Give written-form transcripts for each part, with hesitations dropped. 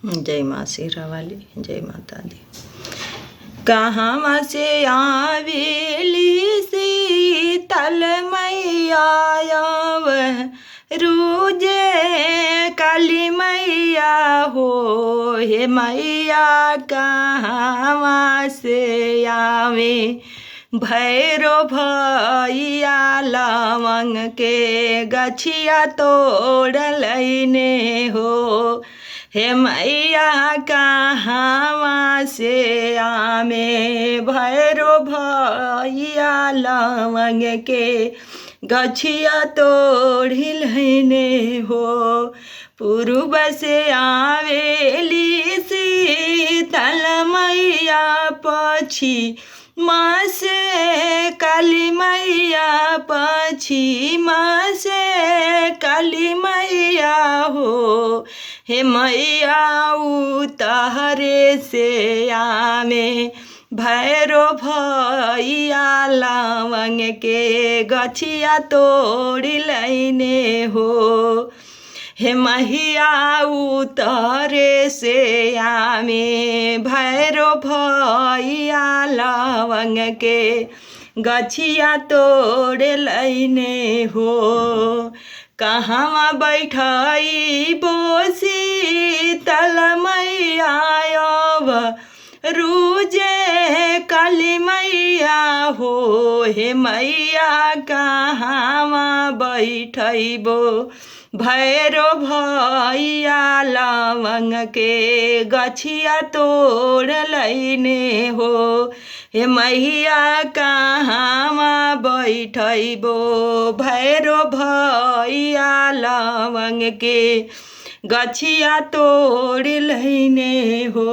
जय माँ शेरा वाली, जय माता दी। कहाँ से आवेली शीतल मैया वह रूजे काली मैया हो। हे मैया कहाँ से आवे भैरो भैया लवंग के गछिया तोड़ लैने हो। हे मैया कहाँ से आमे भैरो भैया लवंग के गछिया तोड़ी लैने हो। पूर्व से आवेली शीतल मैया पछी माँ से काली मैया पश्चिम से काली मैया हो। हे मैया उतरे से आमे भैरो भैया लवंग के गछिया तोड़ी लैने हो। हे मैया उतरे से आमे भैरो भैया लवंग के गछिया तोड़ लैने हो। कहाँ बैठाई बोसी तल मैया रूजे काली मैया हो। हे मैया कहाँ बैठबो भैरो भैया लवंग के गछिया तोड़ लैने हो। हे मैया कहाँ बैठबो भैरो भैया लवंग के गछिया तोड़ लैने हो।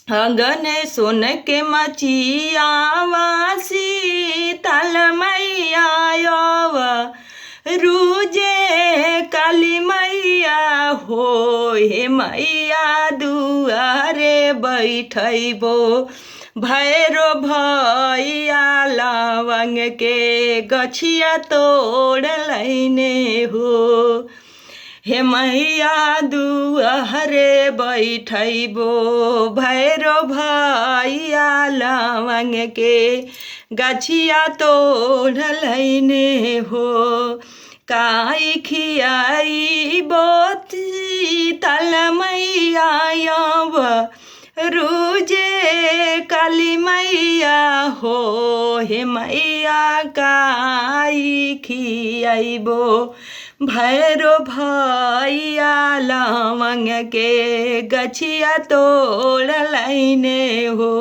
अगन सुन के मचिया वासी तल मैया रूजे काली मैया हो। हे मैया दुआरे बैठबो भैरो भैया लवंग के गछिया तोड़ लैने हो। हे मैया दुआरे बैठबो भैरो भैया लवंग के गछिया तोड़ लैने हो। काई खियाई बोती तल मैया रूजे काली मैया हो। हे मैया काई खियाइबो भैरो भैया लवंग के गछिया तोड़ लैने हो।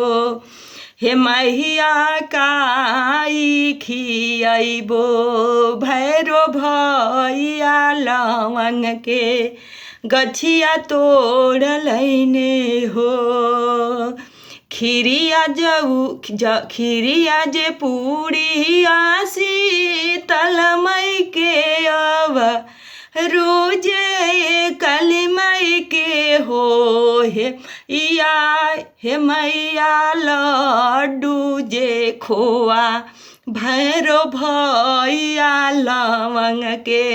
हे मैया काई खियाइबो भैरो भैया लवंग के गछिया तोड़ लैने हो। खीरिया जे पूड़िया शीतल मई के रोजे काली मई के हो। हे मैया लड्डू जे खोआ भैरो भैया लवंग के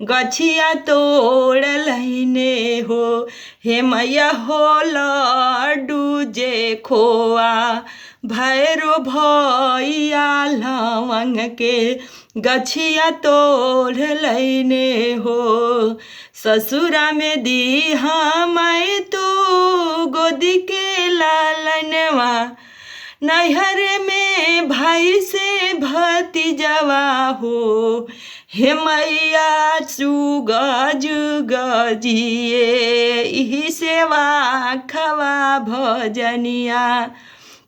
गछिया तोड़ लैने हो। हे मैया हो लड्डू जे खोआ भैरो भैया लवंग के गछिया तोड़ लैने हो। ससुरा में दीहा मैं तो गोदी के लालनवा नैहर में भाई से भतीजवा हो। हे मैया सुगा जुगा जिए इही सेवा खवा भजनिया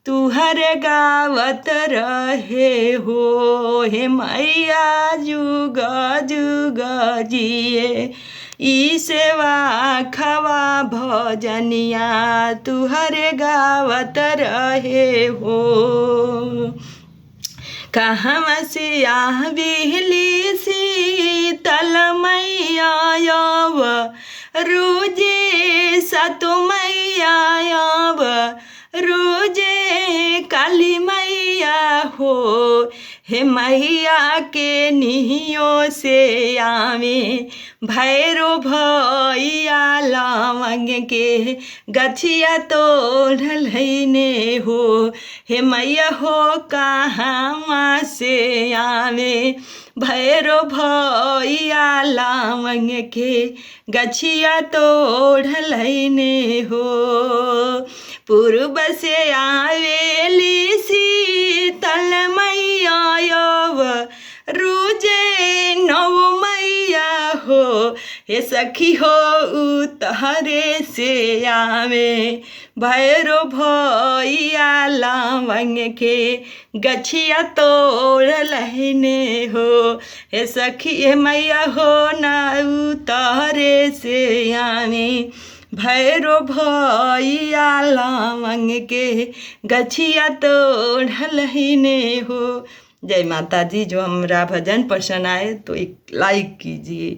तुहर गावत रहे हो। हे मैया जुगा जुगा जिए ई सेवा खवा भजनिया तुहरे गावत रहे हो। कहाँ से आवेली शीतल मैया रोजे सतो मैया रोजे काली मैया हो। हे मैया के निहियों से आवे भैरो भैया लवंग के गछिया तोड़ल ने हो। हे मैया हो कहाँ से आवे भैरो भैया लवंग के गछिया तोड़ल ने हो। पूर्व से आवेली शीतल मैया यव रुजे नव मैया हो। हे सखी हो उतहरे से आवे भैरो भैया लवंग के गछिया तोड़ल ने हो। हे सखी हे मैया हो ना उतहरे से आवे भैरो भैया लवंग के गछिया तोड़ल ने हो। जय माता जी। जो हमारा भजन पसंद आए तो एक लाइक कीजिए।